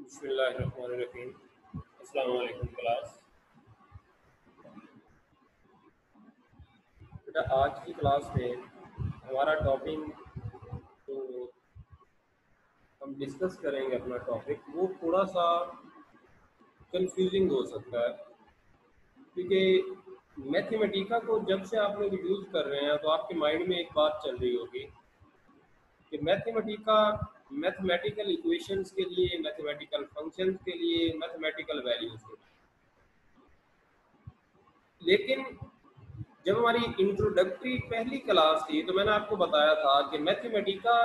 बिस्मिल्लाहिर्रहमानिर्रहीम। अस्सलाम वालेकुम क्लास। बेटा आज की क्लास में हमारा टॉपिक जो हम डिस्कस करेंगे अपना टॉपिक वो थोड़ा सा कंफ्यूजिंग हो सकता है, क्योंकि मैथमेटिका को जब से आप लोग यूज़ कर रहे हैं तो आपके माइंड में एक बात चल रही होगी कि मैथमेटिका मैथमेटिकल इक्वेशंस के लिए, मैथमेटिकल फंक्शंस के लिए, मैथमेटिकल वैल्यूज के लिए। लेकिन जब हमारी इंट्रोडक्टरी पहली क्लास थी तो मैंने आपको बताया था कि मैथमेटिका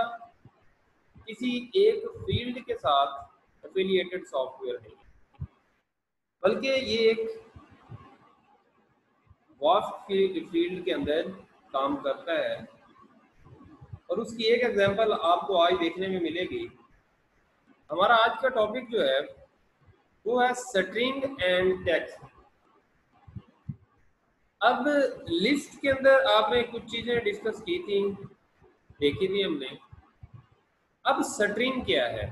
किसी एक फील्ड के साथ एफिलिएटेड सॉफ्टवेयर नहीं है, बल्कि ये एक वास्ट फील्ड के अंदर काम करता है। और उसकी एक एग्जांपल आपको आज देखने में मिलेगी। हमारा आज का टॉपिक जो है वो है स्ट्रिंग एंड टेक्स्ट। अब लिस्ट के अंदर आपने कुछ चीज़ें डिस्कस की थी, देखी थी हमने। अब स्ट्रिंग क्या है?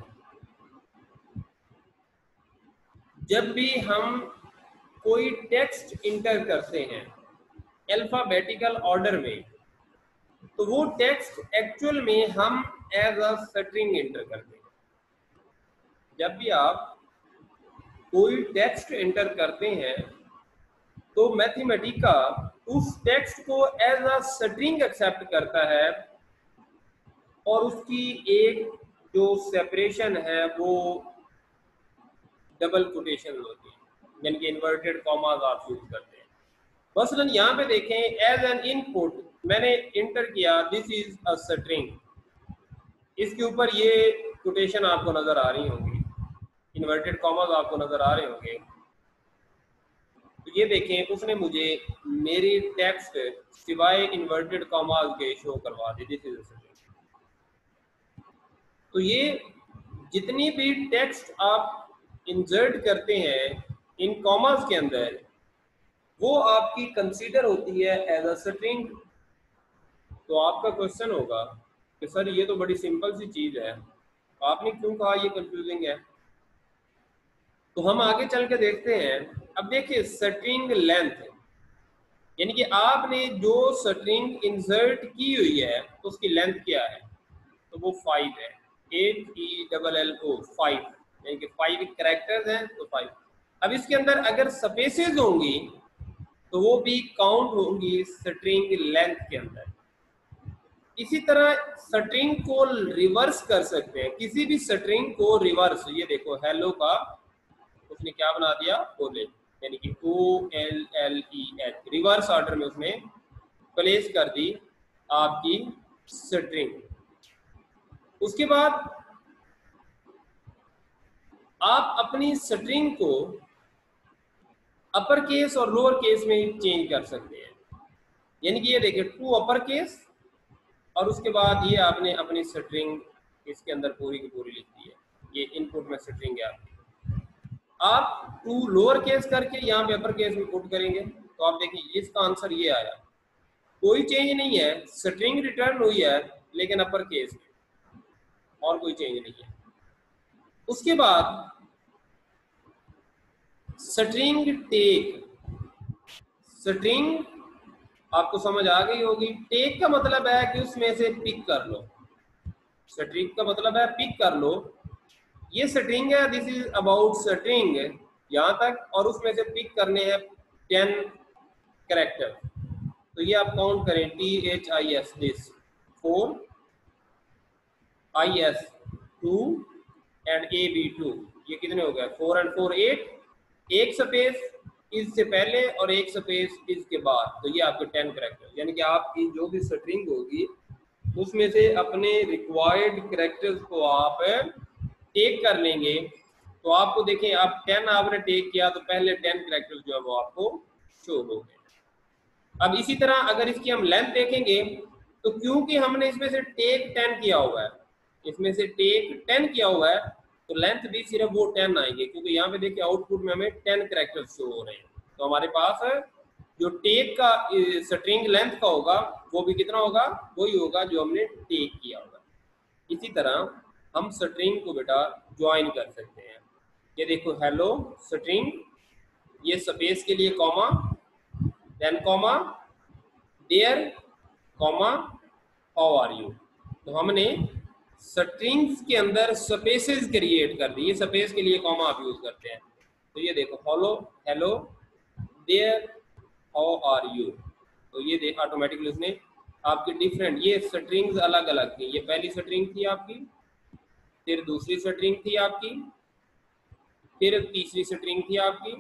जब भी हम कोई टेक्स्ट इंटर करते हैं अल्फाबेटिकल ऑर्डर में, तो वो टेक्स्ट एक्चुअल में हम एज अ स्ट्रिंग इंटर करते हैं। जब भी आप कोई टेक्स्ट इंटर करते हैं तो मैथमेटिका उस टेक्स्ट को एज अ स्ट्रिंग एक्सेप्ट करता है और उसकी एक जो सेपरेशन है वो डबल कोटेशन होती है, यानी कि इन्वर्टेड कॉमास आप यूज करते हैं। मसलन यहाँ पे देखें, एज एन इनपुट मैंने इंटर किया दिस इज अ स्ट्रिंग। इसके ऊपर ये कोटेशन आपको नजर आ रही होंगी, इन्वर्टेड कॉमास आपको नजर आ रहे होंगे। तो ये देखें, उसने मुझे मेरी टेक्स्ट सिवाय इन्वर्टेड कॉमास के शो करवा दी, दिस इज अ स्ट्रिंग। तो ये जितनी भी टेक्स्ट आप इंसर्ट करते हैं इन कॉमास के अंदर, वो आपकी कंसीडर होती है एज अ स्ट्रिंग। तो आपका क्वेश्चन होगा कि सर ये तो बड़ी सिंपल सी चीज है, आपने क्यों कहा ये कंफ्यूजिंग है? तो हम आगे चल के देखते हैं। अब देखिए, स्ट्रिंग लेंथ, यानी कि आपने जो स्ट्रिंग इंसर्ट की हुई है उसकी लेंथ क्या है? तो वो 5 है, 8ELLO 5, यानी कि 5 कैरेक्टर्स हैं तो 5। अब इसके अंदर अगर स्पेसेस होंगी तो वो भी काउंट होंगी स्ट्रिंग लेंथ के अंदर। इसी तरह स्ट्रिंग को रिवर्स कर सकते हैं, किसी भी स्ट्रिंग को रिवर्स। ये देखो, हेलो का उसने क्या बना दिया? ओले, यानी कि OLLEH, रिवर्स ऑर्डर में उसने प्लेस कर दी आपकी स्ट्रिंग। उसके बाद आप अपनी स्ट्रिंग को अपर केस और लोअर केस में चेंज कर सकते हैं। यानी कि ये देखिए, 2 अपर केस और उसके बाद ये आपने अपनी स्ट्रिंग इसके अंदर पूरी की पूरी लिख दी है। ये इनपुट में स्ट्रिंग है आपकी। आप 2 लोअर केस करके यहाँ पे अपर केस में पुट करेंगे तो आप देखिए इसका आंसर ये आया। कोई चेंज नहीं है, स्ट्रिंग रिटर्न हुई है लेकिन अपर केस में, और कोई चेंज नहीं है। उसके बाद स्ट्रिंग टेक। स्ट्रिंग आपको समझ आ गई होगी। टेक का मतलब है कि उसमें से पिक कर लो। स्ट्रिंग का मतलब है पिक कर लो। ये स्ट्रिंग है, दिस इज अबाउट स्ट्रिंग यहाँ तक, और उसमें से पिक करने हैं 10 कैरेक्टर। तो ये आप काउंट करें, THIS this 4, IS 2 and AB 2। ये कितने हो गए? 4 and 4 8। एक स्पेस इससे पहले और एक स्पेस इसके बाद, तो ये आपके 10 कैरेक्टर। यानी कि आपकी जो भी स्ट्रिंग होगी उसमें से अपने रिक्वायर्ड कैरेक्टर्स को आप टेक कर लेंगे। तो आपको देखें, आप 10 आपने टेक किया तो पहले 10 कैरेक्टर्स जो है वो आपको शो हो गए। अब इसी तरह अगर इसकी हम लेंथ देखेंगे तो क्योंकि हमने इसमें से टेक 10 किया हुआ है, इसमें से टेक 10 किया हुआ है, तो लेंथ भी सिर्फ वो 10 आएंगे, क्योंकि यहाँ पे देखिए आउटपुट में हमें 10 कैरेक्टर्स शो हो रहे हैं। तो हमारे पास जो टेक का स्ट्रिंग लेंथ का होगा वो भी कितना होगा? वही होगा जो हमने टेक किया होगा। इसी तरह हम स्ट्रिंग को बेटा ज्वाइन कर सकते हैं। ये देखो हेलो स्ट्रिंग, ये स्पेस के लिए comma, then comma there comma how are you. तो हमने स्ट्रिंग्स के अंदर स्पेसेस क्रिएट कर दी, ये स्पेस के लिए कॉमा आप यूज करते हैं। तो ये देखो hello hello there how are you, तो ये देख ऑटोमेटिकली उसने आपकी डिफरेंट, ये स्ट्रिंग्स अलग अलग थी, ये पहली स्ट्रिंग थी आपकी, फिर दूसरी स्ट्रिंग थी आपकी, फिर तीसरी स्ट्रिंग थी आपकी,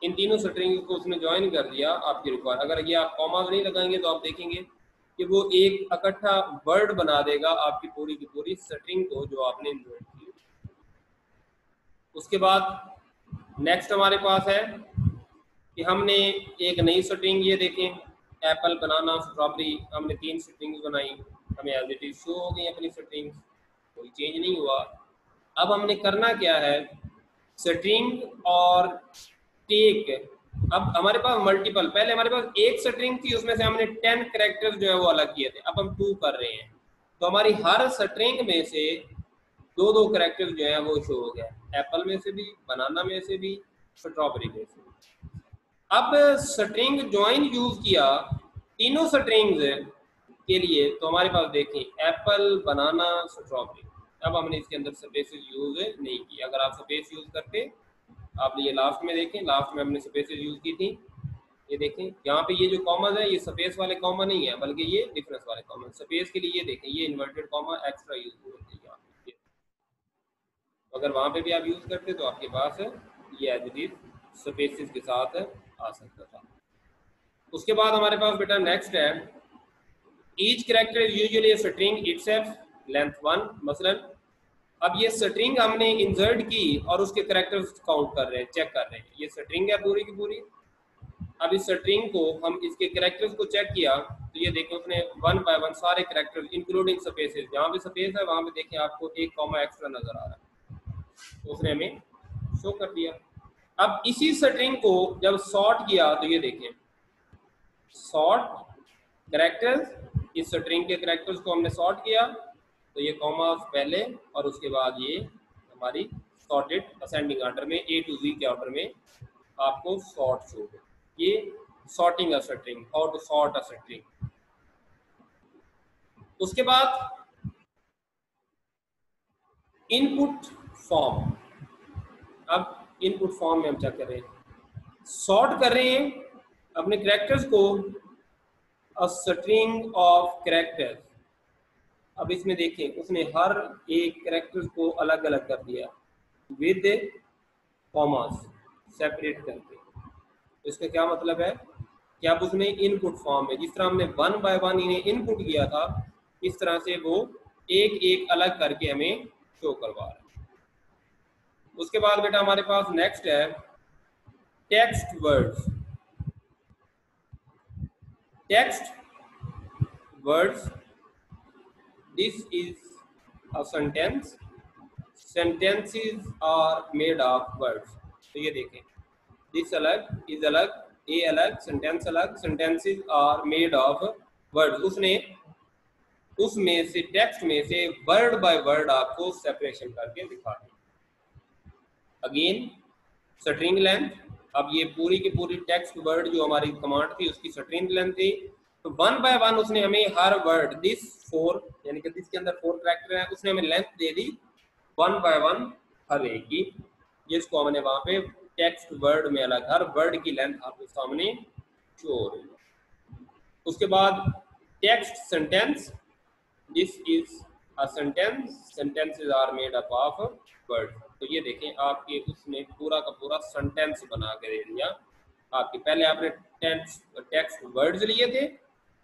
इन तीनों स्ट्रिंग को उसने ज्वाइन कर दिया आपकी रिक्वायर। अगर ये आप कॉमा नहीं लगाएंगे तो आप देखेंगे कि वो एक इकट्ठा वर्ड बना देगा आपकी पूरी की पूरी स्ट्रिंग को जो आपने इंसर्ट की। उसके बाद नेक्स्ट हमारे पास है कि हमने एक नई स्ट्रिंग, ये देखें एप्पल बनाना स्ट्रॉबेरी, हमने 3 स्ट्रिंग्स बनाई, हमें एज इट इज शो हो गई अपनी स्ट्रिंग्स, कोई चेंज नहीं हुआ। अब हमने करना क्या है, स्ट्रिंग और टेक, अब हमारे पास मल्टीपल, पहले हमारे पास एक स्ट्रिंग थी उसमें से हमने 10 कैरेक्टर्स जो है वो अलग किए थे, अब हम 2 कर रहे हैं, तो हमारी हर स्ट्रिंग में से 2-2 कैरेक्टर्स जो है वो शो हो गया, एप्पल में से भी, बनाना में से भी, स्ट्रॉबेरी में से। अब स्ट्रिंग ज्वाइन यूज किया तीनों स्ट्रिंग्स के लिए, तो हमारे पास देखें एप्पल बनाना स्ट्रॉबेरी, अब हमने इसके अंदर स्पेसेस यूज नहीं किया। अगर आप स्पेस यूज करते, आप ये लास्ट में देखें, लास्ट में हमने स्पेसेस यूज की थी, ये देखें यहाँ पे ये जो कॉमन है ये स्पेस वाले कॉमा नहीं है बल्कि ये डिफरेंस वाले कॉमा, स्पेस के लिए ये देखें ये इन्वर्टेड कॉमा एक्स्ट्रा यूज होते हैं यहाँ पे, अगर वहाँ पे भी आप यूज करते तो आपके पास ये एज इट इज स्पेसेस के साथ आ सकता था। उसके बाद हमारे पास बेटा नेक्स्ट है, each character is usually a string itself length 1, मसलन अब ये स्ट्रिंग हमने इंसर्ट की और उसके कैरेक्टर्स काउंट कर रहे हैं, चेक कर रहे हैं, ये स्ट्रिंग है पूरी की पूरी। अब इस स्ट्रिंग को हम इसके कैरेक्टर्स को चेक किया तो ये देखें उसने 1 बाय 1 सारे कैरेक्टर्स इंक्लूडिंग स्पेसेस, जहाँ भी स्पेस है वहाँ पे देखें आपको एक कॉमा एक्स्ट्रा नजर आ रहा है, तो उसने हमें शो कर दिया। अब इसी स्ट्रिंग को जब सॉर्ट किया तो ये देखें सॉर्ट कैरेक्टर्स, इस स्ट्रिंग के कैरेक्टर्स को हमने सॉर्ट किया तो ये कॉमा पहले और उसके बाद ये हमारी सॉर्टेड असेंडिंग ऑर्डर में A to Z के ऑर्डर में आपको सॉर्ट शो हो, ये sorting a string, how to sort a string. उसके बाद इनपुट फॉर्म, अब इनपुट फॉर्म में हम क्या कर रहे हैं, सॉर्ट कर रहे हैं अपने कैरेक्टर्स को, अ स्ट्रिंग ऑफ कैरेक्टर्स। अब इसमें देखें उसने हर एक कैरेक्टर्स को अलग अलग कर दिया विद कॉमास सेपरेट करके, तो इसका क्या मतलब है कि अब उसने इनपुट फॉर्म में जिस तरह हमने 1 बाय 1 इन्हें इनपुट किया था इस तरह से वो एक एक अलग करके हमें शो करवा रहा है। उसके बाद बेटा हमारे पास नेक्स्ट है text words, text words, this is a sentence, sentences are made of words, तो ये देखें this अलग, is अलग, a अलग, sentence अलग, sentences are made of words, उसने उसमें से टेक्स्ट में से वर्ड बाय वर्ड आपको सेपरेशन करके दिखा दी। अगेन स्ट्रिंग लेंथ, अब ये पूरी की पूरी टेक्स्ट वर्ड जो हमारी कमांड थी उसकी स्ट्रिंग लेंथ थी, तो 1 बाय 1 उसने हमें हर वर्ड दिस 4 यानी कि दिस के अंदर 4 कैरेक्टर है, उसने हमें लेंथ दे दी 1 बाय 1 हर एक की, जिसको हमने वहां पे टेक्स्ट वर्ड में अलग हर वर्ड की लेंथ आपके सामने शो हो रही है। उसके बाद text sentence, this is a sentence, sentences are made up of word, तो ये देखें आपके उसने पूरा का पूरा सेंटेंस बना के दे दिया आपके, पहले आपने टेक्स्ट वर्ड्स लिए थे,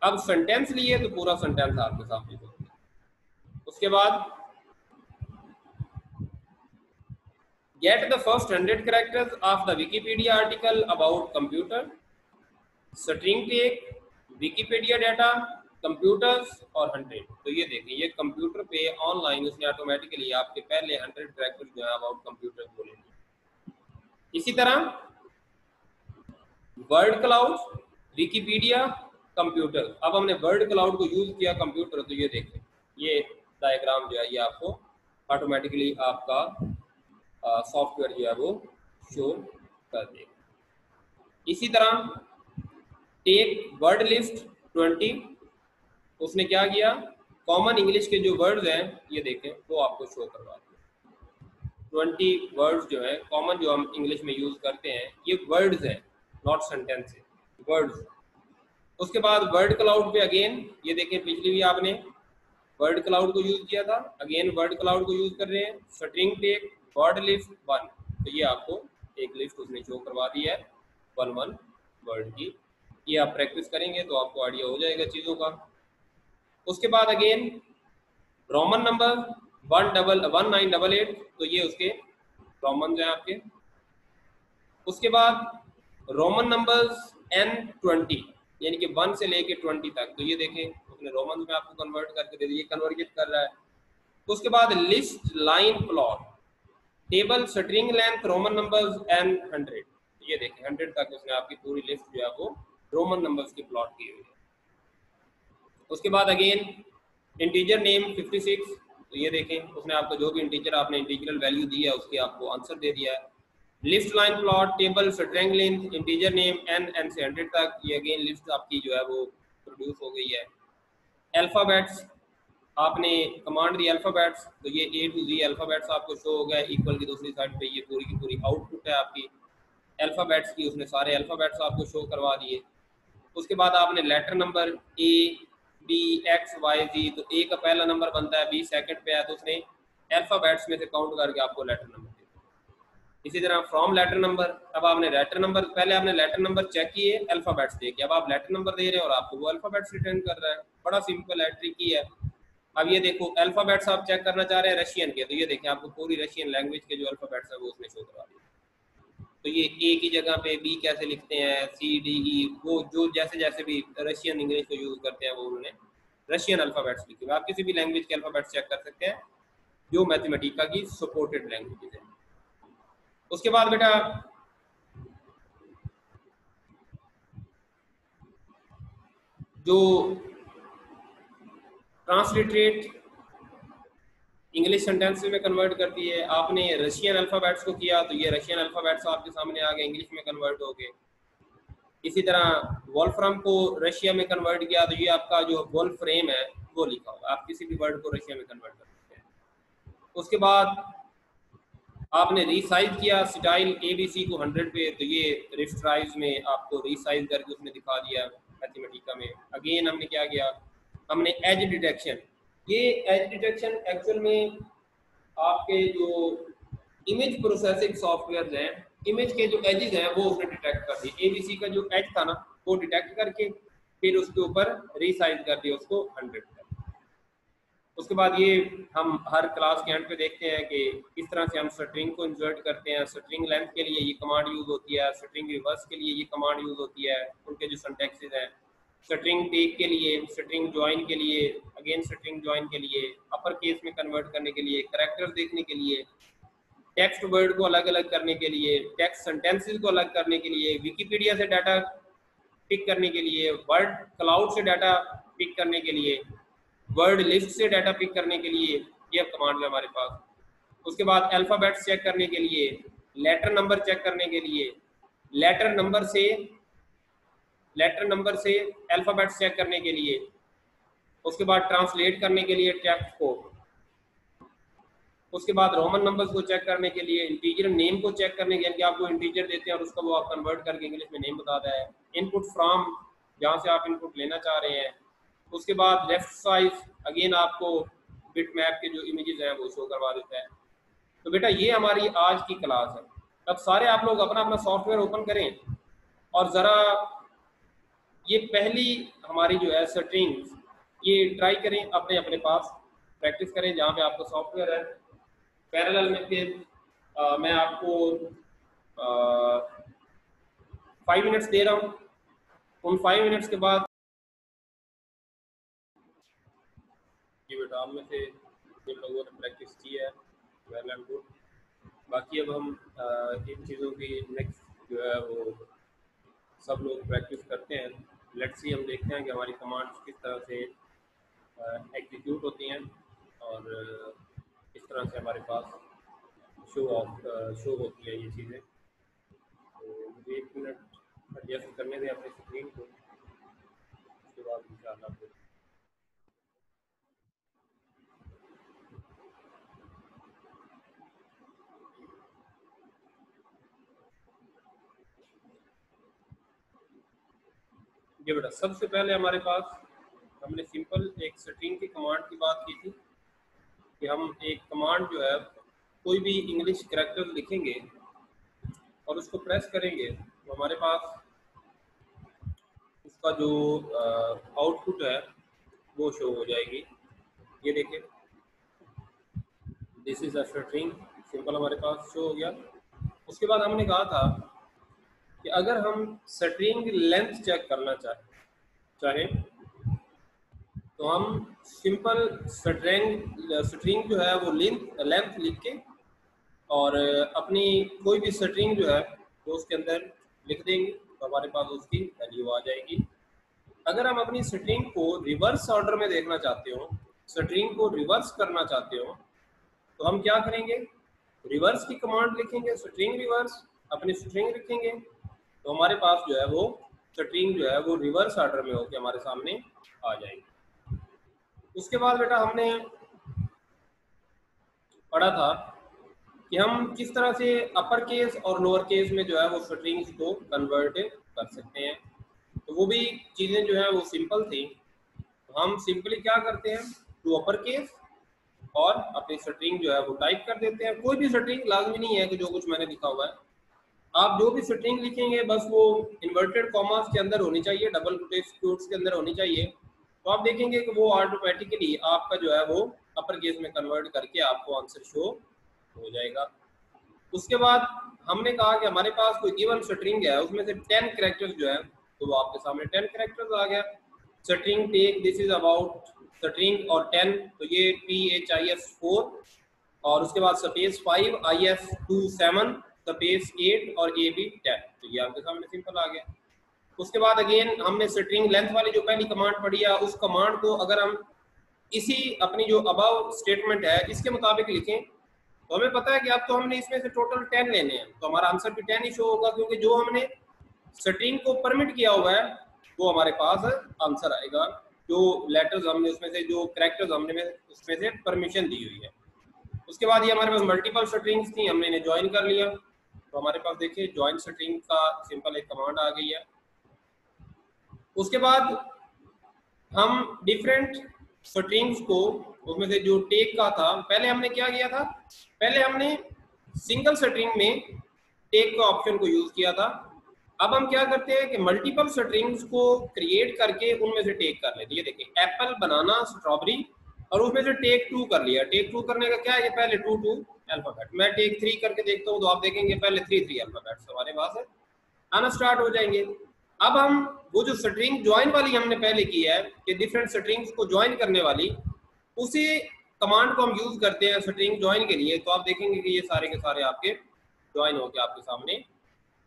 अब सेंटेंस लिए तो पूरा सेंटेंस आपके सामने हो गया। उसके बाद get the first 100 characters of the Wikipedia article about computer, string take, Wikipedia data, computers और 100, तो ये देखें ये कंप्यूटर पे ऑनलाइन उसने ऑटोमेटिकली आपके पहले 100 कैरेक्टर्स जो है अबाउट कंप्यूटर बोले थे। इसी तरह वर्ड क्लाउड, विकिपीडिया, कंप्यूटर, अब हमने वर्ड क्लाउड को यूज किया कंप्यूटर, तो ये देखें ये डायग्राम जो है ये आपको ऑटोमेटिकली आपका सॉफ्टवेयर जो है वो शो कर देगा। इसी तरह टेक वर्ड लिस्ट 20, उसने क्या किया, कॉमन इंग्लिश के जो वर्ड्स हैं ये देखें वो आपको शो करवा दिया। 20 वर्ड्स जो है कॉमन जो हम इंग्लिश में यूज करते हैं ये वर्ड्स हैं, नॉट सेंटेंसेस, वर्ड्स। उसके बाद वर्ड क्लाउड पे अगेन ये देखें, पिछली भी आपने वर्ड क्लाउड को यूज किया था, अगेन वर्ड क्लाउड को यूज कर रहे हैं। स्ट्रिंग टेक वर्ड लिस्ट 1, तो ये आपको एक लिस्ट उसने शो करवा दी है 1 वर्ड की। ये आप प्रैक्टिस करेंगे तो आपको आइडिया हो जाएगा चीज़ों का। उसके बाद अगेन रोमन नंबर 1988, तो ये उसके रोमन हैं आपके। उसके बाद रोमन नंबर्स N20 यानी कि 1 से लेके 20 तक, तो ये देखें उसने रोमन में आपको कन्वर्ट करके दे दिया, कन्वर्ट कर रहा है। उसके बाद list line plot table string length Roman numbers N100, ये देखें 100 तक उसने आपकी पूरी लिस्ट जो है वो रोमन नंबर्स की प्लॉट की हुई है। उसके बाद अगेन इंटीजर नेम 56, तो ये देखें उसने आपको जो भी इंटीजर आपने इंटीजरल वैल्यू दी है उसके आपको आंसर दे दिया है। List line plot table string length integer name n से 100 तक, ये अगेन लिस्ट आपकी जो है वो प्रोड्यूस हो गई है। अल्फ़ाबेट्स आपने कमांड दी अल्फ़ाबेट्स, तो ये A to Z अल्फ़ाबेट्स आपको शो हो गया। इक्वल की दूसरी साइड पे ये पूरी की पूरी आउटपुट है आपकी अल्फ़ाबेट्स की, उसने सारे अल्फ़ाबेट्स आपको शो करवा दिए। उसके बाद आपने letter number A B X Y Z, तो A का पहला नंबर बनता है, B सेकंड पे है, तो उसने अल्फ़ाबेट्स में से काउंट करके आपको लेटर नंबर दे दिया। इसी तरह फ्रॉम लेटर नंबर, अब आपने लेटर नंबर, पहले आपने लेटर नंबर चेक किए अल्फ़ाबेट्स देके, अब आप लेटर नंबर दे रहे हैं और आपको वो अल्फ़ाबेट्स रिटर्न कर रहा है। बड़ा सिंपल है, ट्रिकी है। अब ये देखो अल्फ़ाबेट्स आप चेक करना चाह रहे हैं रशियन के, तो ये देखें आपको पूरी रशियन लैंग्वेज के जो अल्फ़ाबेट्स है वो उसने शो करवा दिया। तो ये ए की जगह पे बी कैसे लिखते हैं, सी डी ई, वो जो जैसे जैसे भी रशियन इंग्लिश को यूज़ करते हैं वो उन्होंने रशियन अल्फ़ाबेट्स लिखे। आप किसी भी लैंग्वेज के अल्फ़ाबेट्स चेक कर सकते हैं जो मैथमेटिका की सपोर्टेड लैंग्वेज है। उसके बाद बेटा जो ट्रांसलिटरेट इंग्लिश सेंटेंस में कन्वर्ट करती है, आपने रशियन अल्फ़ाबेट्स को किया तो ये रशियन अल्फ़ाबेट्स आपके सामने आ गए, इंग्लिश में कन्वर्ट हो गए। इसी तरह वोल्फ्राम को रशिया में कन्वर्ट किया तो ये आपका जो वोल्फ्रेम है वो लिखा होगा। आप किसी भी वर्ड को रशिया में कन्वर्ट कर सकते हैं। उसके बाद आपने रीसाइज किया स्टाइल ABC को 100 पे, तो ये रिफ्राइज में आपको रीसाइज करके उसने दिखा दिया मैथमेटिका में। अगेन हमने क्या किया, हमने एज डिटेक्शन, ये एज डिटेक्शन एक्चुअल में आपके जो इमेज प्रोसेसिंग सॉफ्टवेयर हैं, इमेज के जो एजेस हैं वो उसने डिटेक्ट कर दिए। ABC का जो एज था ना वो डिटेक्ट करके फिर उसके ऊपर रीसाइज कर दिया उसको 100 पर। उसके बाद ये हम हर क्लास के एंड पे देखते हैं कि किस तरह से हम स्ट्रिंग को इंसर्ट करते हैं। स्ट्रिंग लेंथ के लिए ये कमांड यूज होती है, स्ट्रिंग रिवर्स के लिए ये कमांड यूज होती है, उनके जो सिंटैक्सेस हैं। स्ट्रिंग टेक के लिए, स्ट्रिंग ज्वाइन के लिए, अगेन स्ट्रिंग ज्वाइन के लिए, अपर केस में कन्वर्ट करने के लिए, कैरेक्टर्स देखने के लिए, टेक्स्ट वर्ड को अलग अलग करने के लिए, टेक्स्ट सेंटेंसेस को अलग करने के लिए, विकिपीडिया से डाटा पिक करने के लिए, वर्ड क्लाउड से डाटा पिक करने के लिए, वर्ड लिस्ट से डाटा पिक करने के लिए, ये कमांड है हमारे पास। उसके बाद अल्फ़ाबेट्स चेक करने के लिए, लेटर नंबर चेक करने के लिए, लेटर नंबर से अल्फ़ाबेट्स चेक करने के लिए, उसके बाद ट्रांसलेट करने के लिए टेक्स्ट को, उसके बाद रोमन नंबर्स को चेक करने के लिए, इंटीजर नेम को चेक करने के लिए, आपको इंटीजर देते हैं और उसका वो आप कन्वर्ट करके इंग्लिश में नेम बताता है। इनपुट फ्रॉम, जहाँ से आप इनपुट लेना चाह रहे हैं। उसके बाद लेफ्ट साइज, अगेन आपको बिट मैप के जो इमेजेस हैं वो शो करवा देता है। तो बेटा ये हमारी आज की क्लास है। अब सारे आप लोग अपना अपना सॉफ्टवेयर ओपन करें और ज़रा ये पहली हमारी जो है सेटिंग्स ये ट्राई करें, अपने अपने पास प्रैक्टिस करें जहाँ पे आपको सॉफ्टवेयर है। पैरेलल में फिर मैं आपको 5 मिनट्स दे रहा हूँ। उन 5 मिनट्स के बाद जी बेटा आप में से जिन लोगों ने प्रैक्टिस की है वेल एंड गुड। बाकी अब हम इन चीज़ों की नेक्स्ट जो है वो सब लोग प्रैक्टिस करते हैं। लेट्स सी, हम देखते हैं कि हमारी कमांड्स किस तरह से एग्जीक्यूट होती हैं और किस तरह से हमारे पास शो होती है ये चीज़ें। तो मुझे 1 मिनट एडजस्ट करने दें अपनी स्क्रीन को, उसके बाद इंशाल्लाह फिर ये बेटा सबसे पहले हमारे पास हमने सिंपल एक स्ट्रिंग की कमांड की बात की थी कि हम एक कमांड जो है कोई भी इंग्लिश कैरेक्टर लिखेंगे और उसको प्रेस करेंगे तो हमारे पास उसका जो आउटपुट है वो शो हो जाएगी। ये देखिए, this is a string, simple हमारे पास शो हो गया। उसके बाद हमने कहा था कि अगर हम स्ट्रिंग लेंथ चेक करना चाहें तो हम सिंपल स्ट्रिंग जो है वो लेंथ लिख के और अपनी कोई भी स्ट्रिंग जो है वो उसके अंदर लिख देंगे तो हमारे पास उसकी वैल्यू आ जाएगी। अगर हम अपनी स्ट्रिंग को रिवर्स ऑर्डर में देखना चाहते हो, स्ट्रिंग को रिवर्स करना चाहते हो, तो हम क्या करेंगे, रिवर्स की कमांड लिखेंगे, स्ट्रिंग रिवर्स, अपनी स्ट्रिंग लिखेंगे तो हमारे पास जो है वो स्ट्रिंग जो है वो रिवर्स ऑर्डर में होकर हमारे सामने आ जाएगी। उसके बाद बेटा हमने पढ़ा था कि हम किस तरह से अपर केस और लोअर केस में जो है वो स्ट्रिंग्स को कन्वर्ट कर सकते हैं। तो वो भी चीज़ें जो है वो सिंपल थी। तो हम सिंपली क्या करते हैं, टू अपर केस और अपनी स्ट्रिंग जो है वो टाइप कर देते हैं। कोई भी स्ट्रिंग लाजमी नहीं है कि जो कुछ मैंने लिखा हुआ है, आप जो भी स्ट्रिंग लिखेंगे बस वो इन्वर्टेड कॉमास के अंदर होनी चाहिए, डबल कोट्स के अंदर होनी चाहिए। तो आप देखेंगे कि वो ऑटोमेटिकली आपका जो है वो अपर केस में कन्वर्ट करके आपको आंसर शो हो जाएगा। उसके बाद हमने कहा कि हमारे पास कोई गिवन स्ट्रिंग है, उसमें से 10 कैरेक्टर्स जो है तो वो आपके सामने 10 कैरेक्टर्स आ गया। String take this is about string और 10, तो ये PHIS 4 और उसके बाद स्पेस 5 IS 2 7 स्पेस 8 और AB 10, तो ये आपके सामने सिंपल आ गया। उसके बाद अगेन हमने स्ट्रिंग लेंथ वाली जो पहली कमांड पढ़ी है, उस कमांड को अगर हम इसी अपनी जो अबव स्टेटमेंट है इसके मुताबिक लिखें तो हमें पता है कि अब तो हमने इसमें से टोटल 10 लेने हैं, तो हमारा आंसर भी 10 ही शो होगा क्योंकि जो हमने स्ट्रिंग को परमिट किया हुआ है वो हमारे पास आंसर आएगा। जो लेटर्स हमने उसमें से, जो कैरेक्टर्स हमने उसमें से परमिशन दी हुई है। उसके बाद ये हमारे पास मल्टीपल स्ट्रिंग्स थी, हमने इन्हें ज्वाइन कर लिया तो हमारे पास देखिए ज्वाइन स्ट्रिंग का सिंपल एक कमांड आ गई है। उसके बाद हम डिफरेंट स्ट्रिंग्स को, उसमें से जो टेक का था, पहले हमने क्या किया था, पहले हमने सिंगल स्ट्रिंग में टेक का ऑप्शन को यूज किया था। अब हम क्या करते हैं कि मल्टीपल स्ट्रिंग्स को क्रिएट करके उनमें से टेक कर लेते हैं। ये देखिए एप्पल, बनाना, स्ट्रॉबेरी और उसमें से टेक 2 कर लिया। टेक 2 करने का क्या है, पहले 2 2 अल्फाबेट, मैं टेक 3 करके देखता हूँ तो आप देखेंगे पहले 3 3 अल्फाबेट्स हमारे पास आना स्टार्ट हो जाएंगे। अब हम वो जो स्ट्रिंग ज्वाइन वाली हमने पहले की है कि डिफरेंट स्ट्रिंग्स को ज्वाइन करने वाली, उसी कमांड को हम यूज करते हैं स्ट्रिंग ज्वाइन के लिए, तो आप देखेंगे कि ये सारे के सारे आपके ज्वाइन होकर आपके सामने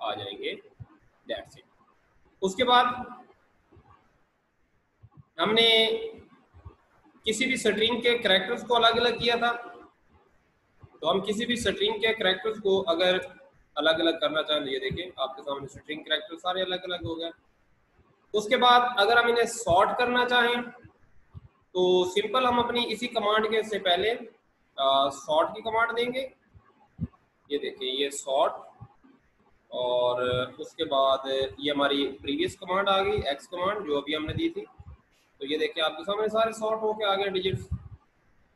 आ जाएंगे। That's it. उसके बाद हमने किसी भी स्ट्रिंग के कैरेक्टर्स को अलग अलग किया था, तो हम किसी भी स्ट्रिंग के कैरेक्टर्स को अगर अलग अलग करना चाहें तो ये देखिए आपके सामने स्ट्रिंग कैरेक्टर सारे अलग अलग हो गए। उसके बाद अगर हम इन्हें सॉर्ट करना चाहें तो सिंपल हम अपनी इसी कमांड के से पहले सॉर्ट की कमांड देंगे। ये देखिए ये सॉर्ट, और उसके बाद ये हमारी प्रीवियस कमांड आ गई एक्स कमांड जो अभी हमने दी थी। तो ये देखिए आपके सामने सारे सॉर्ट होके आ गए डिजिट्स,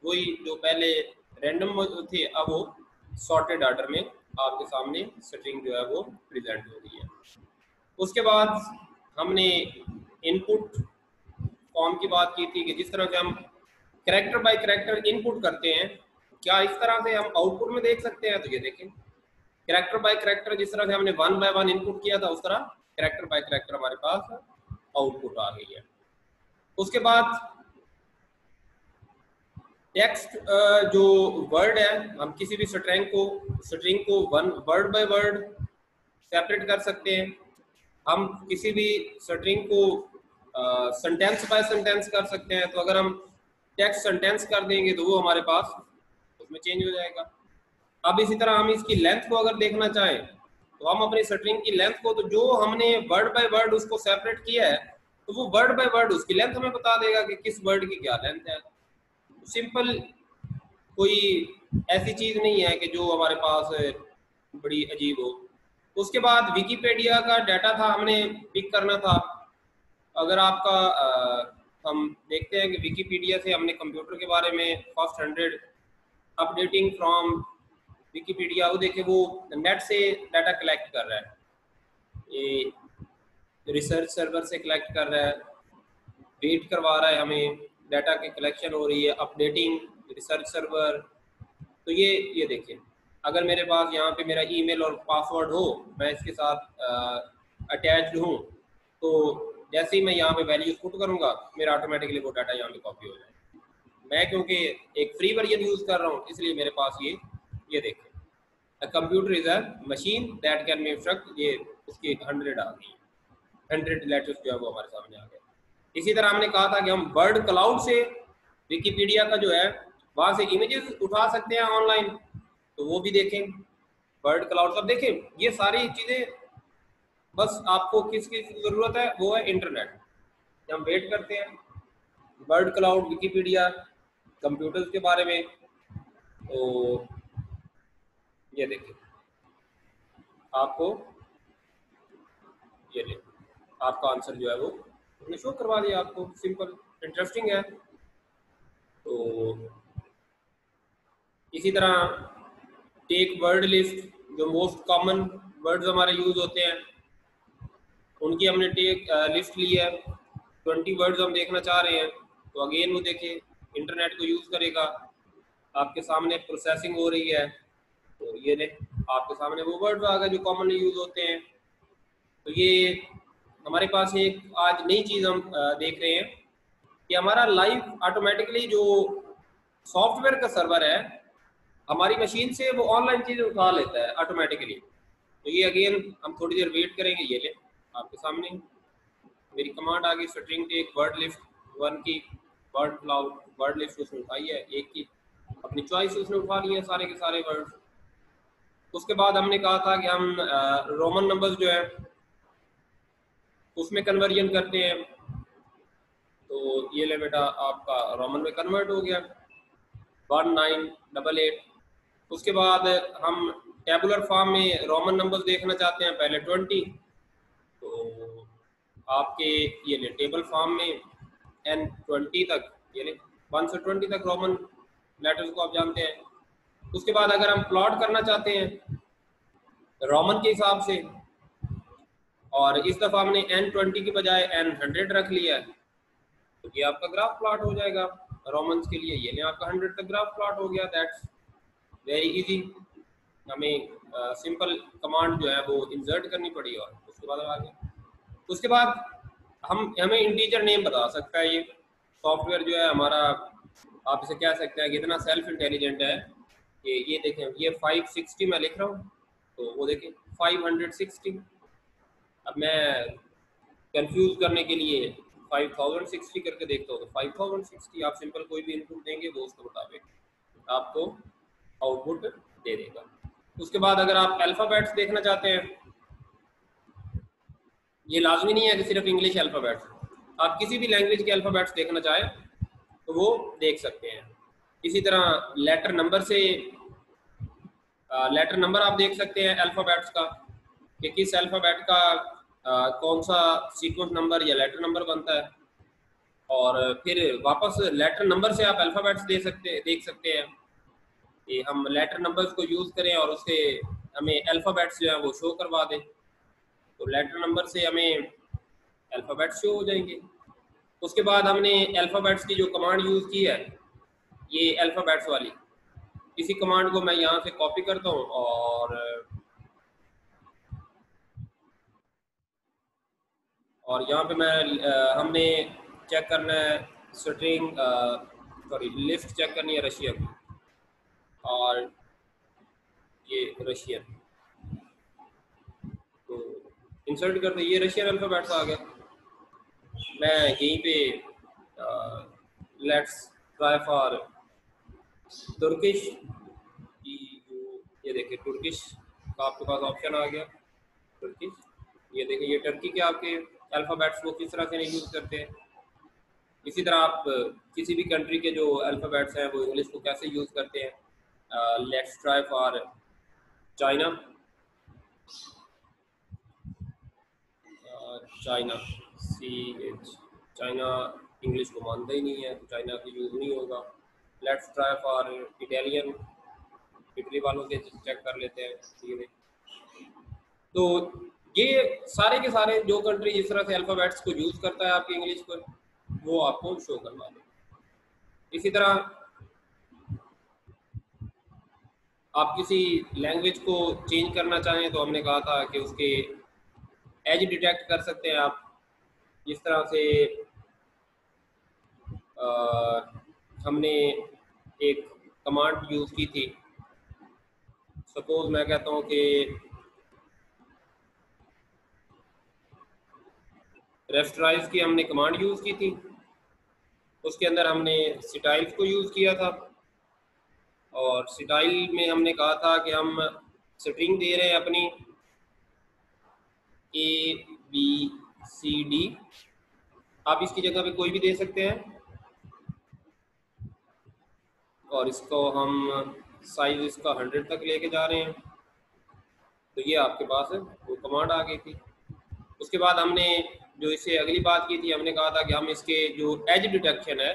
वही जो पहले रैंडम थे अब वो सॉर्टेड ऑर्डर में आपके सामने स्ट्रिंग जो है वो प्रेजेंट हो रही है। उसके बाद हमने इनपुट फॉर्म की बात की थी कि जिस तरह से हम कैरेक्टर बाय कैरेक्टर इनपुट करते हैं, क्या इस तरह से हम आउटपुट में देख सकते हैं। तो ये देखें कैरेक्टर बाय कैरेक्टर, जिस तरह से हमने 1 बाय 1 इनपुट किया था उस तरह कैरेक्टर बाय कैरेक्टर हमारे पास आउटपुट आ गई है। उसके बाद टेक्स्ट जो वर्ड है, हम किसी भी स्ट्रिंग को वर्ड बाय वर्ड सेपरेट कर सकते हैं। हम किसी भी स्ट्रिंग को सेंटेंस बाय सेंटेंस कर सकते हैं। तो अगर हम टेक्स्ट सेंटेंस कर देंगे तो वो हमारे पास उसमें चेंज हो जाएगा। अब इसी तरह हम इसकी लेंथ को अगर देखना चाहें तो हम अपनी स्ट्रिंग की लेंथ को, तो जो हमने वर्ड बाय वर्ड उसको सेपरेट किया है तो वो वर्ड बाय वर्ड उसकी लेंथ हमें बता देगा कि किस वर्ड की क्या लेंथ है। सिंपल, कोई ऐसी चीज नहीं है कि जो हमारे पास बड़ी अजीब हो। उसके बाद विकिपीडिया का डाटा था, हमने पिक करना था। अगर आपका हम देखते हैं कि विकिपीडिया से हमने कंप्यूटर के बारे में फर्स्ट 100 अपडेटिंग फ्रॉम विकिपीडिया, वो देखे वो नेट से डाटा कलेक्ट कर रहा है, ये रिसर्च सर्वर से कलेक्ट कर रहा है, वेट करवा रहा है हमें, डाटा की कलेक्शन हो रही है, अपडेटिंग रिसर्च सर्वर। तो ये देखिए, अगर मेरे पास यहाँ पे मेरा ईमेल और पासवर्ड हो, मैं इसके साथ अटैच्ड हूँ, तो जैसे ही मैं यहाँ पे वैल्यूज पुट करूँगा मेरा ऑटोमेटिकली वो डाटा यहाँ पे कॉपी हो जाएगा। मैं क्योंकि एक फ्री वर्जन यूज़ कर रहा हूँ इसलिए मेरे पास ये देखें, a computer is a machine that can be instruct, ये उसकी 100 आ गई, 100 लेटर्स जो है वो हमारे सामने आ गए। इसी तरह हमने कहा था कि हम वर्ड क्लाउड से विकिपीडिया का जो है वहाँ से इमेजेस उठा सकते हैं ऑनलाइन, तो वो भी देखें वर्ड क्लाउड। सब देखें, ये सारी चीज़ें बस आपको किस की ज़रूरत है, वो है इंटरनेट। हम वेट करते हैं वर्ड क्लाउड, विकिपीडिया, कंप्यूटर्स के बारे में। तो ये देखिए, आपको ये ले आपका आंसर जो है वो उसने शो करवा दिया आपको। सिंपल, इंटरेस्टिंग है। तो इसी तरह टेक वर्ड लिस्ट, जो मोस्ट कॉमन वर्ड्स हमारे यूज होते हैं उनकी हमने टेक लिस्ट ली है। 20 वर्ड्स हम देखना चाह रहे हैं, तो अगेन वो देखिए इंटरनेट को यूज़ करेगा, आपके सामने प्रोसेसिंग हो रही है, तो ये ले आपके सामने वो वर्ड्स आ गए जो कॉमनली यूज होते हैं। तो ये हमारे पास एक आज नई चीज़ हम देख रहे हैं कि हमारा लाइव ऑटोमेटिकली जो सॉफ्टवेयर का सर्वर है हमारी मशीन से वो ऑनलाइन चीज़ें उठा लेता है ऑटोमेटिकली। तो ये अगेन हम थोड़ी देर वेट करेंगे। ये ले आपके सामने मेरी कमांड आ गई, स्ट्रिंग टेक वर्ड लिस्ट 1 की, वर्ड क्लाउड वर्ड लिस्ट उसने उठाई है 1 की, अपनी चॉइस उसने उठा ली है सारे के सारे वर्ड्स। उसके बाद हमने कहा था कि हम रोमन नंबर्स जो है उसमें कन्वर्जन करते हैं। तो ये ले बेटा आपका रोमन में कन्वर्ट हो गया 1988। उसके बाद हम टेबुलर फॉर्म में रोमन नंबर्स देखना चाहते हैं, पहले 20, तो आपके ये ले टेबल फॉर्म में N20 तक, ये ले 1 से 20 तक रोमन लेटर्स को आप जानते हैं। उसके बाद अगर हम प्लॉट करना चाहते हैं रोमन के हिसाब से, और इस दफ़ा हमने N20 की बजाय N100 रख लिया है, तो ये आपका ग्राफ प्लॉट हो जाएगा रोमन्स के लिए। ये आपका 100 तक ग्राफ प्लॉट हो गया। That's very easy. हमें सिंपल कमांड जो है वो इंसर्ट करनी पड़ी और उसके बाद आगे, उसके बाद हमें इंटीजर नेम बता सकता है ये सॉफ्टवेयर जो है हमारा। आप इसे कह सकते हैं कि इतना सेल्फ इंटेलिजेंट है कि ये देखें, ये 560 मैं लिख रहा हूँ, तो वो देखें 560। अब मैं कंफ्यूज करने के लिए 5060 करके देखता हूँ, तो 5060 आप सिंपल कोई भी इनपुट देंगे वो उसके मुताबिक आपको आउटपुट दे देगा। उसके बाद अगर आप अल्फ़ाबेट्स देखना चाहते हैं, ये लाजमी नहीं है कि सिर्फ इंग्लिश अल्फ़ाबेट्स, आप किसी भी लैंग्वेज के अल्फ़ाबेट्स देखना चाहें तो वो देख सकते हैं। इसी तरह लेटर नंबर से लेटर नंबर आप देख सकते हैं अल्फ़ाबेट्स का, कि किस अल्फ़ाबेट का कौन सा सीक्वेंस नंबर या लेटर नंबर बनता है, और फिर वापस लेटर नंबर से आप अल्फ़ाबेट्स देख सकते हैं कि हम लेटर नंबर्स को यूज़ करें और उससे हमें अल्फ़ाबेट्स जो है वो शो करवा दें। तो लेटर नंबर से हमें अल्फ़ाबेट्स शो हो जाएंगे। उसके बाद हमने अल्फ़ाबेट्स की जो कमांड यूज़ की है, ये अल्फ़ाबेट्स वाली, इसी कमांड को मैं यहाँ से कॉपी करता हूँ और यहाँ पे मैं हमने चेक करना है स्ट्रिंग सॉरी लिस्ट चेक करनी है रशियन, और ये रशियन, तो इंसर्ट करते ये रशियन अल्फ़ाबेट्स आ गया। मैं यहीं पे लेट्स ट्राई फॉर तुर्किश की जो ये देखिए तुर्किश का आपके पास ऑप्शन आ गया, तुर्किश। ये देखिए ये टर्की के आपके अल्फ़ाबेट्स वो किस तरह से नहीं यूज़ करते हैं। इसी तरह आप किसी भी कंट्री के जो अल्फ़ाबेट्स हैं वो इंग्लिश को कैसे यूज़ करते हैं। Let's try for China. China, CH, China English को मानता ही नहीं है तो चाइना का यूज़ नहीं होगा। Let's try for Italian, Italy वालों से चेक कर लेते हैं, ठीक है। तो ये सारे के सारे जो कंट्री जिस तरह से अल्फ़ाबेट्स को यूज़ करता है आपकी इंग्लिश पर, वो आपको शो करवा दें। इसी तरह आप किसी लैंग्वेज को चेंज करना चाहें तो हमने कहा था कि उसके एज डिटेक्ट कर सकते हैं आप। जिस तरह से हमने एक कमांड यूज़ की थी, सपोज मैं कहता हूँ कि रेस्टराइज की हमने कमांड यूज़ की थी, उसके अंदर हमने स्टाइल्स को यूज़ किया था और स्टाइल में हमने कहा था कि हम स्ट्रिंग दे रहे हैं अपनी ABCD। आप इसकी जगह पे कोई भी दे सकते हैं और इसको हम साइज इसका 100 तक लेके जा रहे हैं, तो ये आपके पास वो कमांड आ गई थी। उसके बाद हमने जो इससे अगली बात की थी, हमने कहा था कि हम इसके जो एज डिटेक्शन है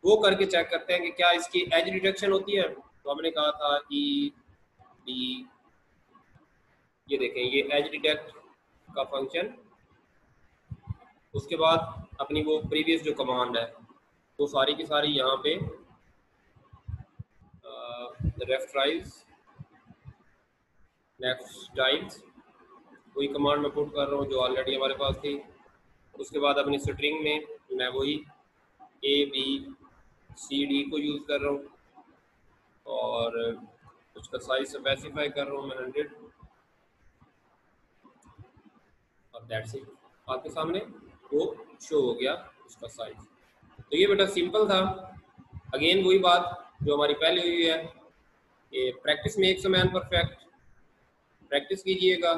वो करके चेक करते हैं कि क्या इसकी एज डिटेक्शन होती है। तो हमने कहा था ED, ये देखें ये एज डिटेक्ट का फंक्शन। उसके बाद अपनी वो प्रीवियस जो कमांड है वो सारी की सारी यहाँ पे रेफराइज नेक्स्ट टाइम्स वही कमांड मैं पुट कर रहा हूँ जो ऑलरेडी हमारे पास थी। उसके बाद अपनी स्ट्रिंग में मैं वही ABCD को यूज़ कर रहा हूँ और उसका साइज स्पेसिफाई कर रहा हूँ मैं 100 और दैट्स इट। आपके सामने वो शो हो गया उसका साइज। तो ये बेटा सिंपल था। अगेन वही बात जो हमारी पहले हुई है, ये practice makes a man perfect. Practice कीजिएगा